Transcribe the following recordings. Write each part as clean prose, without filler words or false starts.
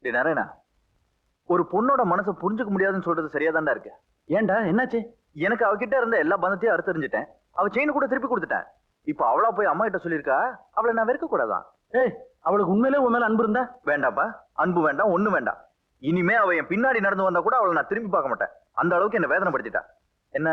டேய் நாராயணா, ஒரு பொண்ணோட மனசை புரிஞ்சுக்க முடியாதுன்னு சொல்றது சரியாதான்டா இருக்கு. ஏன்டா என்னாச்சு? எனக்கு அவகிட்ட இருந்த எல்லா பந்தத்தையும் அறுத்தறிஞ்சிட்டேன். அவ செயின் கூட திருப்பி கொடுத்துட்டேன். இப்ப அவளா போய் அம்மா கிட்ட சொல்லியிருக்கா அவளை நான் வெறுக்க கூடாதான். ஏய், அவளுக்கு உண்மையிலே உன் மேல அன்பு இருந்தா? வேண்டாப்பா, அன்பு வேண்டாம், ஒண்ணு வேண்டாம். இனிமே அவ என் பின்னாடி நடந்து வந்தா கூட அவளை நான் திரும்பி பார்க்க மாட்டேன். அந்த அளவுக்கு என்ன வேதனைப்படுத்திட்டா. என்ன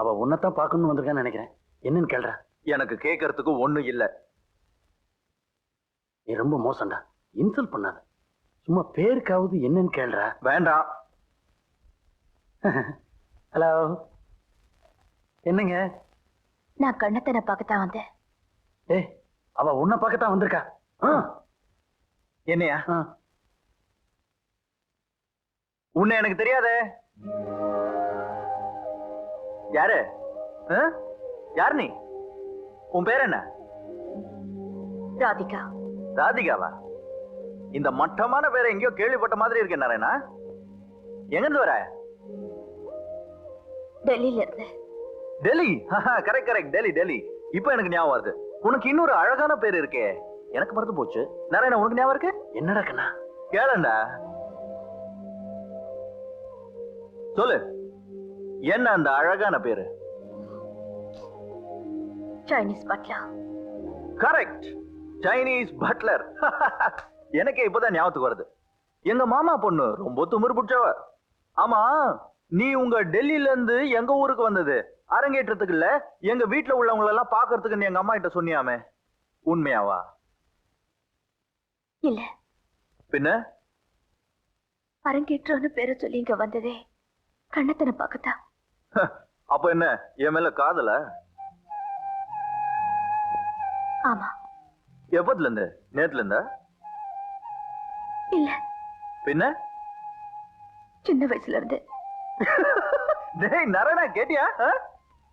அவ உன்னதான் பார்க்கணும்னு வந்திருக்கான்னு நினைக்கிறேன். என்னன்னு கேள்றா. எனக்கு கேட்கறதுக்கு ஒண்ணும் இல்ல. நீ ரொம்ப மோசம்டா. இன்சல்ட் பண்ணாத. சும்மா பேருக்காவது என்னன்னு கேள்றா. வேண்டாம். ஹலோ, என்னங்க? நான் கண்ணத்தனை பார்க்கத்தான் வந்தேன். ஏய், அவ உன்னை பார்க்கத்தான் வந்திருக்கா. என்னையா? உன்னை எனக்கு தெரியாதே. யாரு? யார் நீ? உன் பேர் என்ன? ராதிகா. ராதிகாவா? இந்த மட்டமான பேரை எங்கேயோ கேள்விப்பட்ட மாதிரி இருக்கு நாராயணா. எங்க இருந்து வர? டெல்லியில இருந்து. டெல்லி? Correct correct, Delhi Delhi. இப்ப எனக்கு ஞாபகம் வருது. உனக்கு இன்னொரு அழகான பேர் இருக்கே, எனக்கு மறந்து போச்சு. நாராயணா, உனக்கு ஞாபகம் இருக்கு? என்னடா கண்ணா? கேளண்டா, சொல்லு, என்ன அந்த அழகான பேரு? Chinese butler. Correct, Chinese butler. எனக்கே இப்பதான் ஞாபகத்துக்கு வருது. எங்க மாமா பொண்ணு ரொம்ப துமிரு பிடிச்சவ. ஆமா, நீ உங்க டெல்லியில இருந்து எங்க ஊருக்கு வந்தது அரங்கேற்றத்துக்கு இல்ல, எங்க வீட்டுல உள்ளவங்க எல்லாம் பாக்குறதுக்கு நீ எங்க அம்மா கிட்ட சொன்னியாமே, உண்மையாவா? இல்ல. பின்ன? அரங்கேற்றம்னு பேரை சொல்லி இங்க வந்ததே கண்ணத்தனை பார்க்கத்தான். அப்ப என்ன, என் மேல காதல? ஆமா. எப்பத்துல இருந்து? நேத்துல இருந்தா? இல்ல. பின்ன? சின்ன வயசுல இருந்து. டேய் நாராயணா, கேட்டியா?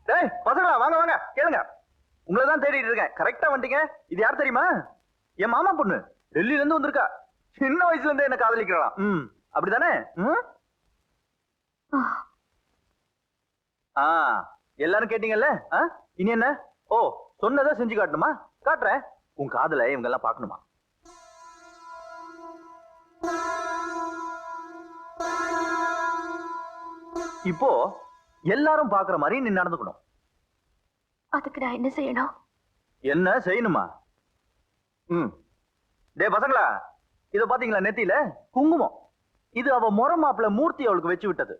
டேய் பசங்களா, வாங்க வாங்க கேளுங்க. உங்களை தான் தேடிட்டு இருக்கேன். கரெக்டா வந்துட்டீங்க. இது யார் தெரியுமா? என் மாமா பொண்ணு, டெல்லியில இருந்து வந்திருக்கா. சின்ன வயசுல இருந்தே என்ன காதலிக்கிறாளாம். அப்படிதானே? எல்லாரும் கேட்டீங்கல்ல. இனி என்ன? ஓ, சொன்னதை செஞ்சு காட்டணுமா? காட்டுறேன். உன் காதல இவங்க எல்லாம் பார்க்கணுமா? இப்போ எல்லாரும் பாக்குற மாதிரி நீ நடந்துக்கணும். அதுக்கு நான் என்ன செய்யணும்? என்ன செய்யணுமா? டே பசங்களா, இத பாத்தீங்களா? நெத்தியில குங்குமம். இது அவ முறை மாப்பிள்ள மூர்த்தி அவளுக்கு வச்சு விட்டது.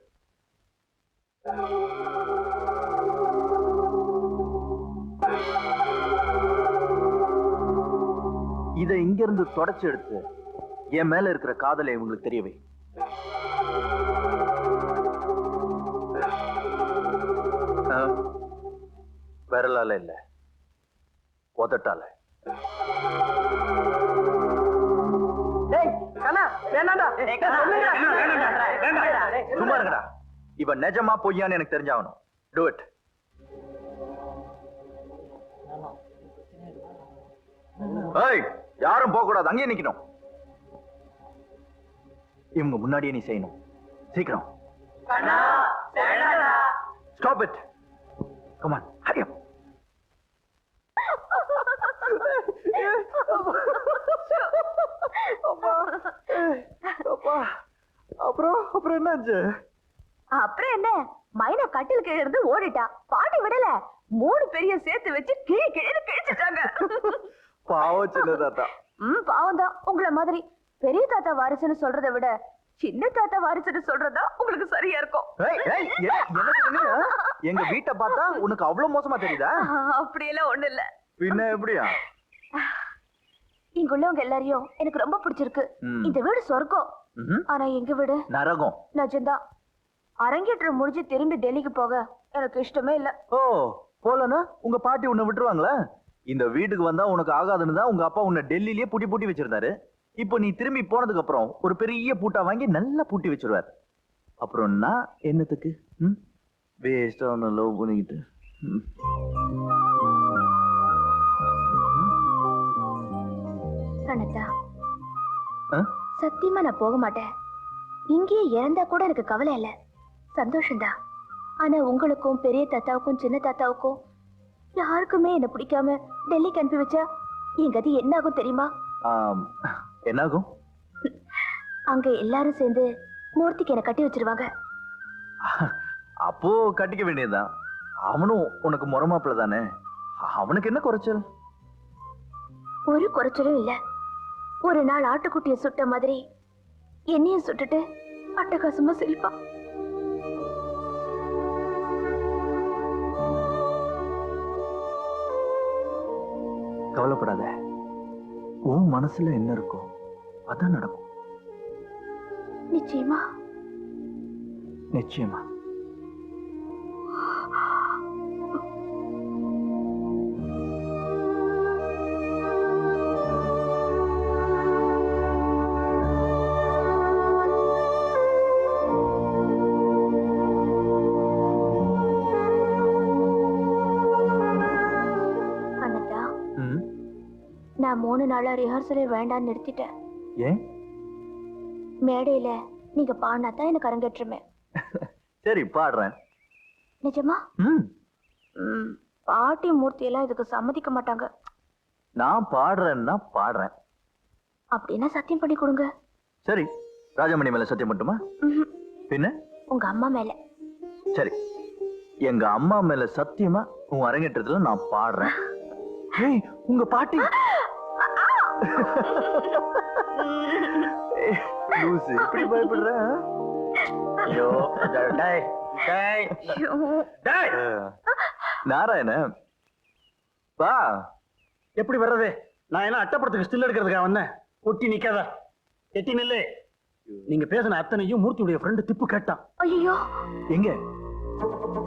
இத இங்க இருந்து தொடச்சு எடுத்து என் மேல இருக்கிற காதலை உங்களுக்கு தெரியவே. விரலால இல்ல, உதட்டால. சும்மா இருக்கடா. இவ நிஜமா பொய்யான்னு எனக்கு தெரிஞ்சாகணும். Do it. ஏய், யாரும் போக கூடாது, அங்கேயே நிக்கணும். இவங்க முன்னாடியே நீ செய்யணும். சீக்கிரம். Stop it. Come on, hurry up. அப்புறம் என்னாச்சு? அப்புறம் என்ன, மைனா கட்டில் கீழ இருந்து ஓடிட்டா. பாட்டி விடல, 3 பெரிய சேர்த்து வச்சு கீழே கீழே கிழிச்சிட்டாங்க. பாவம் சின்ன தாத்தா. பாவம் தான். உங்களை மாதிரி பெரிய தாத்தா வாரிசுன்னு சொல்றதை விட சின்ன தாத்தா வாரிசுன்னு சொல்றதா உங்களுக்கு சரியா இருக்கும். எங்க வீட்டை பார்த்தா உனக்கு அவ்வளவு மோசமா தெரியுதா? அப்படியெல்லாம் ஒண்ணு இல்ல. பின்ன எப்படியா? இங்க உள்ளவங்க எல்லாரையும் எனக்கு ரொம்ப பிடிச்சிருக்கு. இந்த வீடு சொர்க்கம். ஆனா எங்க வீடு நரகம். நிஜம்தான். அரங்கேற்றம் முடிஞ்சு திரும்பி டெல்லிக்கு போக எனக்கு இஷ்டமே இல்ல. ஓ, போலனா உங்க பாட்டி உன்னை விட்டுருவாங்களா? இந்த வீட்டுக்கு வந்தா உனக்கு ஆகாதுன்னு தான் உங்க அப்பா உன்னை டெல்லியிலேயே பூட்டி பூட்டி வச்சிருந்தாரு. இப்போ நீ திரும்பி போனதுக்கு அப்புறம் ஒரு பெரிய பூட்டா வாங்கி நல்லா பூட்டி வச்சிருவாரு. அப்புறம் நான் என்னத்துக்கு வேஸ்டா ஒன்னு லவ் பண்ணிக்கிட்டு. அண்ணா ஆ? சத்தியமா நான் போக மாட்டேன். இங்கேயே இறந்தா கூட எனக்கு கவலை இல்ல, சந்தோஷம்தான். ஆனா உங்களுக்கும் பெரிய தாத்தாவுக்கும் சின்ன தாத்தாவுக்கும் யாருக்குமே என்ன பிடிக்காம டெல்லிக்கு அனுப்பி வச்சா என் கதி என்ன ஆகும் தெரியுமா? என்னாகும்? அங்க எல்லாரும் சேர்ந்து மூர்த்திக்கு என்ன கட்டி வச்சிருவாங்க. அப்போ கட்டிக்க வேண்டியதுதான். அவனும் உனக்கு முறமாப்பிள்ள தானே, அவனுக்கு என்ன குறைச்சல்? ஒரு குறைச்சலும் இல்ல. ஒரு நாள் ஆட்டுக்குட்டிய சுட்ட மாதிரி என்னையும் சுட்டுட்டு அட்டகாசமா சிரிப்பா. கவலைப்படாத, உன் மனசுல என்ன இருக்கோ அதான் நடக்கும். நிச்சயமா? நிச்சயமா. அண்ணா, ம், நான் 3 நாளா ரிஹர்சலே வேண்டான்னு நிறுத்திட்டேன். ஏன்? மேடையில நீங்க பாடினாதான் எனக்கு அரங்கேற்றுமே. சரி, பாடுறேன். நிஜமா? ம், பாட்டி மூர்த்தி எல்லாம் இதுக்கு சம்மதிக்க மாட்டாங்க. நான் பாடுறேன்னா பாடுறேன். அப்படின்னா சத்தியம் பண்ணி கொடுங்க. சரி, ராஜமணி மேல சத்தியம் மட்டுமா? ம்ஹும். பின்ன? உங்க அம்மா மேல. சரி, எங்க அம்மா மேல சத்தியமா உன் அரங்கேற்றத்துல நான் பாடுறேன். ஏய், உங்க பாட்டி ஏய், லூசு, இப்படி பயப்படுற? ஐயோ, டேய், டேய், டேய். நாராயண, வா. எப்படி வர்றது? நான் என்ன அட்டப்படத்துக்கு ஸ்டில் எடுக்கிறதுக்காக வந்தேன்? ஒட்டி நிக்காத, எட்டி நில்லு. நீங்க பேசின அத்தனையும் மூர்த்தியுடைய ஃப்ரெண்டு திப்பு கேட்டான். ஐயோ, எங்க?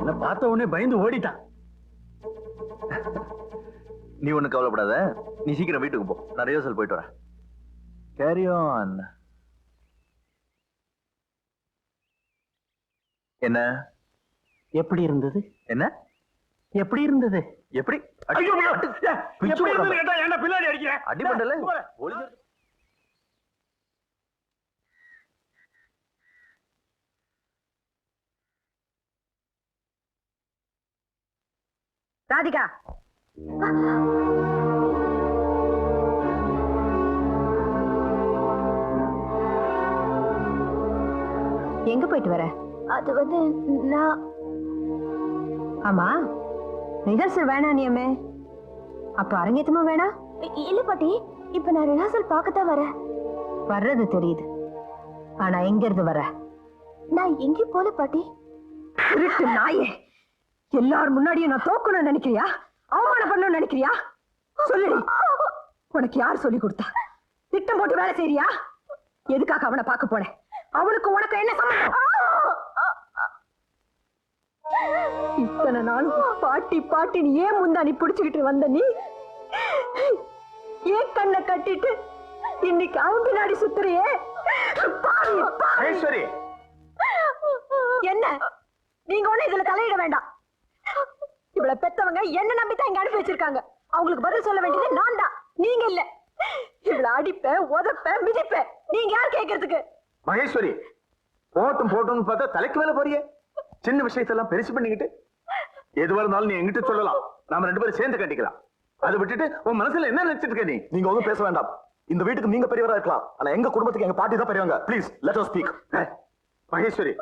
என்ன பார்த்த உடனே பயந்து ஓடிட்டான். நீ ஒண்ணு கவலைப்படாத, நீ சீக்கிரம் வீட்டுக்கு போ, நான் ரிஹர்சல் போயிட்டு வரேன். Carry on. என்ன எப்படி இருந்தது? என்ன எப்படி இருந்தது? எப்படி? ஐயோ, ஐயோ, பிச்சு எப்படி இருந்தது போடுறேன். கேட்டா ஏன்டா பின்னாடி அடிக்கிறேன்? அடிபண்டல? ராதிகா, எங்க போயிட்டு வர? அது வந்து நான் ஆமா ரிஹர்சல் வேணாம் நியமே, அப்ப அரங்கேற்றமா வேணாம்? இல்ல பாட்டி, இப்ப நான் ரிஹர்சல் பார்க்கத்தான் வரேன். வர்றது தெரியுது, ஆனா எங்க இருந்து வர? நான் எங்க போல பாட்டி. திருட்டு நாயே, எல்லாரும் முன்னாடியும் நான் தோக்கணும்னு நினைக்கிறியா? அவமானம் பண்ணணும்னு நினைக்கிறியா? சொல்லுடி, உனக்கு யார் சொல்லி கொடுத்தா? திட்டம் போட்டு வேலை செய்யறியா? எதுக்காக அவனை பார்க்க போனேன்? அவனுக்கு உனக்கு என்ன சம்பந்தம்? இத்தனை நாளும் பாட்டி பாட்டின்னு ஏன் முந்தானி பிடிச்சுக்கிட்டு வந்த நீ ஏன் கண்ணை கட்டிட்டு இன்னைக்கு அவன் பின்னாடி சுத்துறியே? பாவி, பாவி. என்ன நீங்க ஒண்ணு இதுல தலையிட வேண்டாம். இவ்வளவு பெத்தவங்க என்ன நம்பித்தான் இங்க அனுப்பி வச்சிருக்காங்க. அவங்களுக்கு பதில் சொல்ல வேண்டியது நான் தான், நீங்க இல்ல. இவ்வளவு அடிப்ப உதப்ப மிதிப்ப, நீங்க யார் கேட்கறதுக்கு? மகேஸ்வரி, போட்டும் போட்டும் பார்த்தா தலைக்கு மேல போறிய. சின்ன விஷயத்தெல்லாம் பெருசு பண்ணிக்கிட்டு எதுவா இருந்தாலும் நீ எங்கிட்ட சொல்லலாம், நாம 2 பேரும் சேர்ந்து கட்டிக்கலாம். அதை விட்டுட்டு உன் மனசுல என்ன நினைச்சிட்டு இருக்க நீ? நீங்க ஒன்றும் பேச வேண்டாம். இந்த வீட்டுக்கு நீங்க பெரியவரா இருக்கலாம், ஆனா எங்க குடும்பத்துக்கு எங்க பாட்டி தான் பெரியவங்க. Please let us speak. Maheswari,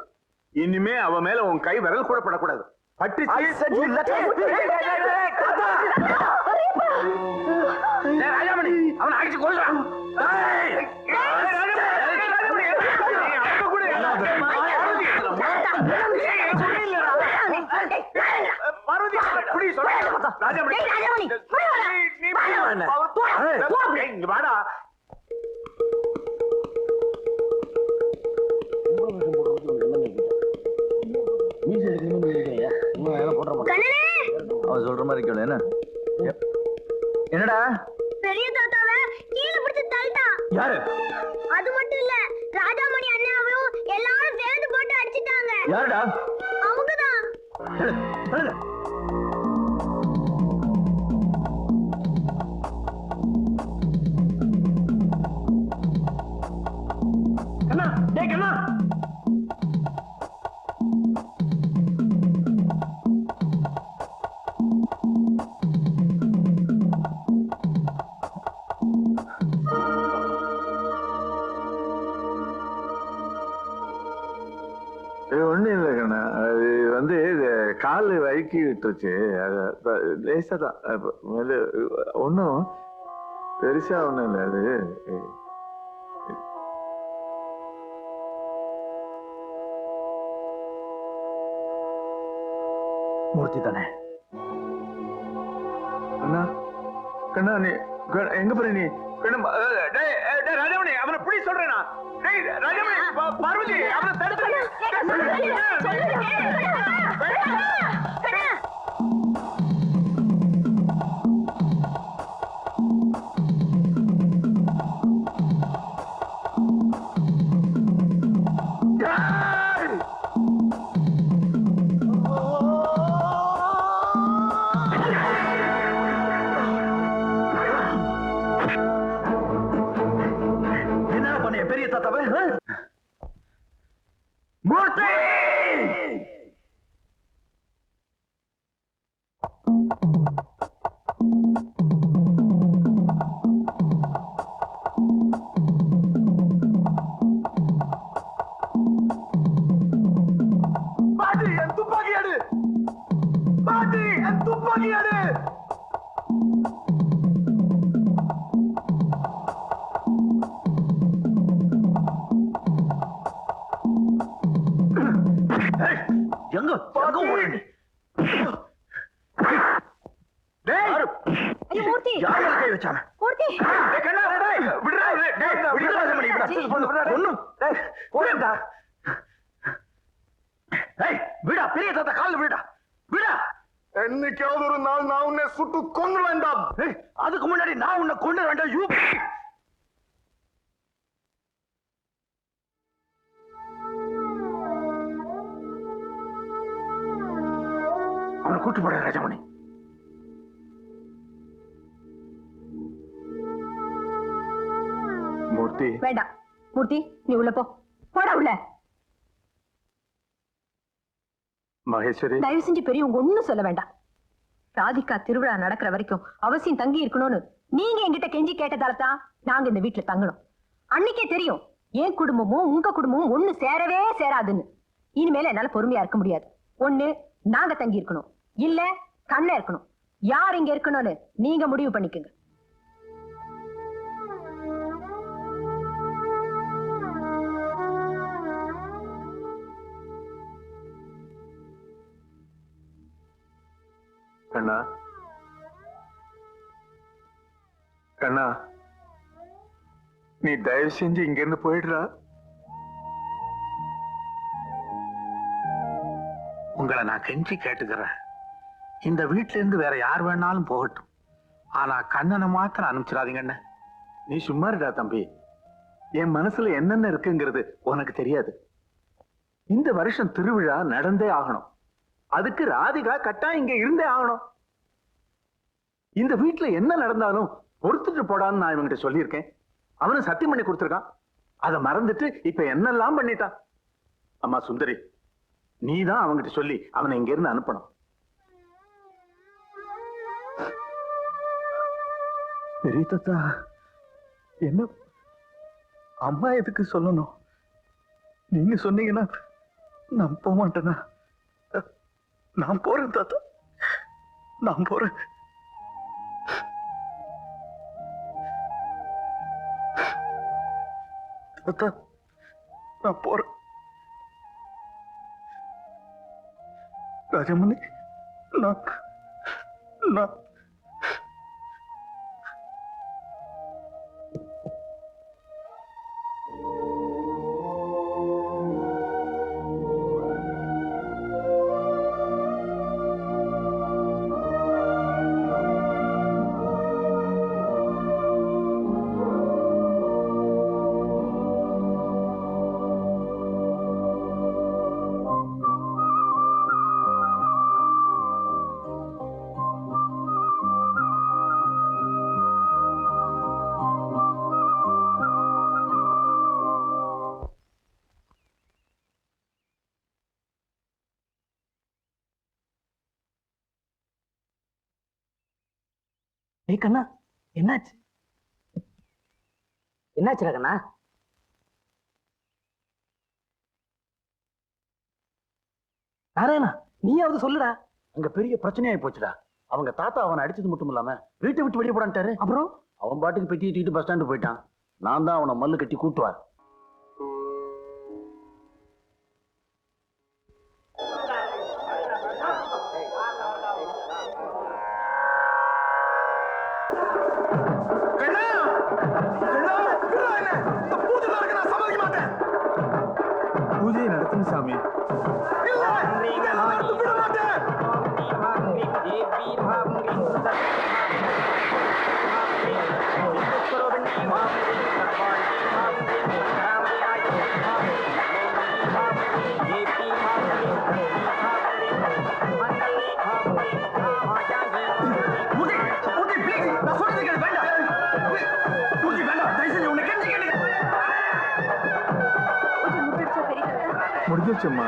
இனிமே அவ மேல உன் கை விரல் கூட படக்கூடாது. பட்டி I said you let us speak. Rajamani, அவனை அடிச்சு கொல்றான். வாடா. அவன் சொல்ற மாதிரி கேளு. என்ன என்னடா? பெரிய தாத்தாவை கீழே பிடிச்சு தள்ளிட்டான். யாரு? அது மட்டும் இல்ல, ராஜாமணி அண்ணாவையும் எல்லாரும் சேர்ந்து போட்டு அடிச்சிட்டாங்க. யாருடா? அவங்கதான். சொல்லு, சொல்லுங்க. தலைக்கு விட்டுருச்சு லேசா தான் ஒன்னும் பெருசா ஒண்ணும் இல்லை அது மூர்த்தி தானே? அண்ணா கண்ணா நீ எங்க போற நீ ராஜாமணி அவனை புடி சொல்றேனா ராஜாமணி பார்வதி அவனை தடுத்து என்ன பண்ண பெரிய தாத்தாவை? மூர்த்தி! பாட்டி என் துப்பாக்கி எடு பாட்டி என் துப்பாக்கி எடு எங்க எங்க ஓடுறீங்க? ஐயோ, மூர்த்தி! யார் மேல கை வச்சாங்க? மூர்த்தி! விடா, பெரிய தாத்தா காலில் விடா, விடா. என்னைக்காவது ஒரு நாள் நான் உன்னை சுட்டு கொன்று வேண்டாம். அதுக்கு முன்னாடி நான் உன்னை கொண்டு வேண்டாம். யூ அவனை கூட்டு போட ராஜாமணி. மூர்த்தி வேண்டாம் மூர்த்தி, நீ உள்ள போ. போடா உள்ள. மகேஸ்வரி தயவு செஞ்சு பெரியவங்க ஒண்ணும் சொல்ல வேண்டாம். ராதிகா திருவிழா நடக்கிற வரைக்கும் அவசியம் தங்கி இருக்கணும்னு நீங்க என்கிட்ட கெஞ்சி கேட்டதால தான் நாங்க இந்த வீட்டுல தங்கணும். அன்னைக்கே தெரியும் என் குடும்பமும் உங்க குடும்பமும் ஒண்ணு சேரவே சேராதுன்னு. இனிமேல என்னால பொறுமையா இருக்க முடியாது. ஒண்ணு நாங்க தங்கி இருக்கணும், இல்ல கண்ண இருக்கணும். யார் இங்க இருக்கணும்னு நீங்க முடிவு பண்ணிக்கங்க. கண்ணா கண்ணா நீ தயவு செஞ்சு இங்க இருந்து போயிடுறா. உங்களை நான் கெஞ்சி கேட்டுக்கிறேன். இந்த வீட்டுல இருந்து வேற யார் வேணாலும் போகட்டும், ஆனா கண்ணனை மாத்திரம் அனுப்பிச்சிடாதீங்கண்ணே. நீ சும்மா இருடா தம்பி. என் மனசுல என்னென்ன இருக்குங்கிறது உனக்கு தெரியாது. இந்த வருஷம் திருவிழா நடந்தே ஆகணும். அதுக்கு ராதிகா கட்டாயம் இங்க இருந்தே ஆகணும். இந்த வீட்டுல என்ன நடந்தாலும் பொறுத்துட்டு போடான்னு நான் இவங்கிட்ட சொல்லியிருக்கேன். அவனு சத்தியம் பண்ணி கொடுத்துருக்கான். அதை மறந்துட்டு இப்ப என்னெல்லாம் பண்ணிட்டான். அம்மா சுந்தரி, நீ தான் அவங்கிட்ட சொல்லி அவனை இங்க இருந்து அனுப்பணும். பெரிய தாத்தா என்ன அம்மா எதுக்கு சொல்லணும்? நீங்க சொன்னீங்கன்னா நான் போக மாட்டேனா? நான் போறேன் தாத்தா, நான் போறேன். தாத்தா நான் போறேன். ராஜமணி நான் நான் ஏய் கண்ணா, என்னாச்சு? என்னாச்சுடா கண்ணா? நாராயணா, நீயாவது சொல்லுடா. அங்க பெரிய பிரச்சனையாயி போச்சுடா. அவங்க தாத்தா அவனை அடிச்சது மட்டும் இல்லாம வீட்டை விட்டு வெளியே போடான்ட்டாரு. அப்புறம் அவன் பாட்டுக்கு பெட்டி தூக்கிட்டு பஸ் ஸ்டாண்டு போயிட்டான். நான் தான் அவனை மல்லு கட்டி கூட்டுவார். பூஜையை நடத்துங்க சாமி. முடிஞ்சிருச்சும்மா.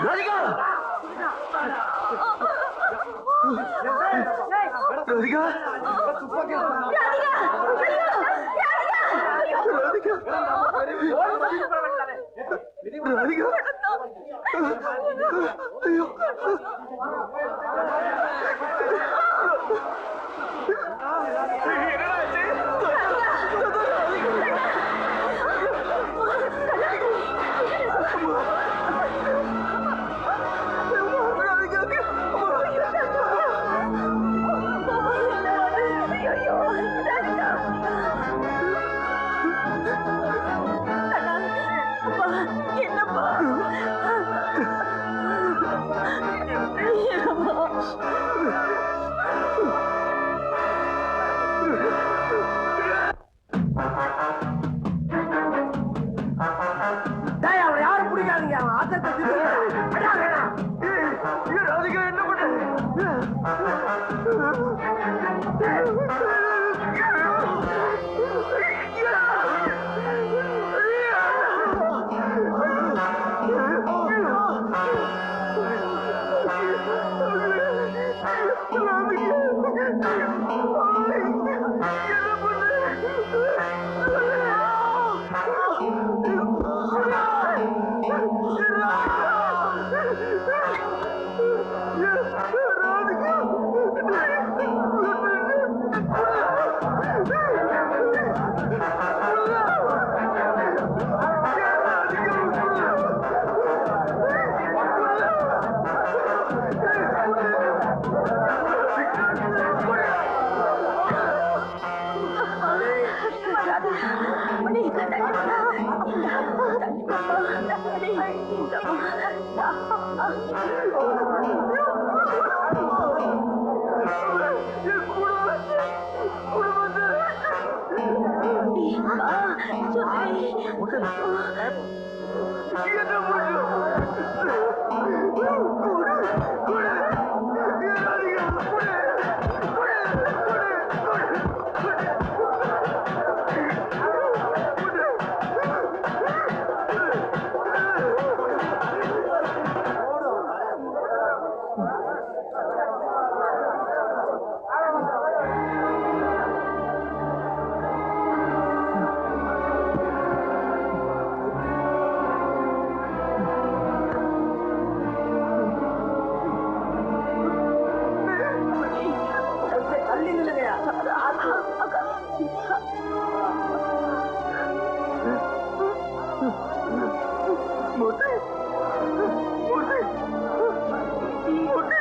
ராதிகா, ராதிகா, ஐயோ, ராதிகா என்ன பண்ண? மூர்த்தி மூர்த்தி மூர்த்தி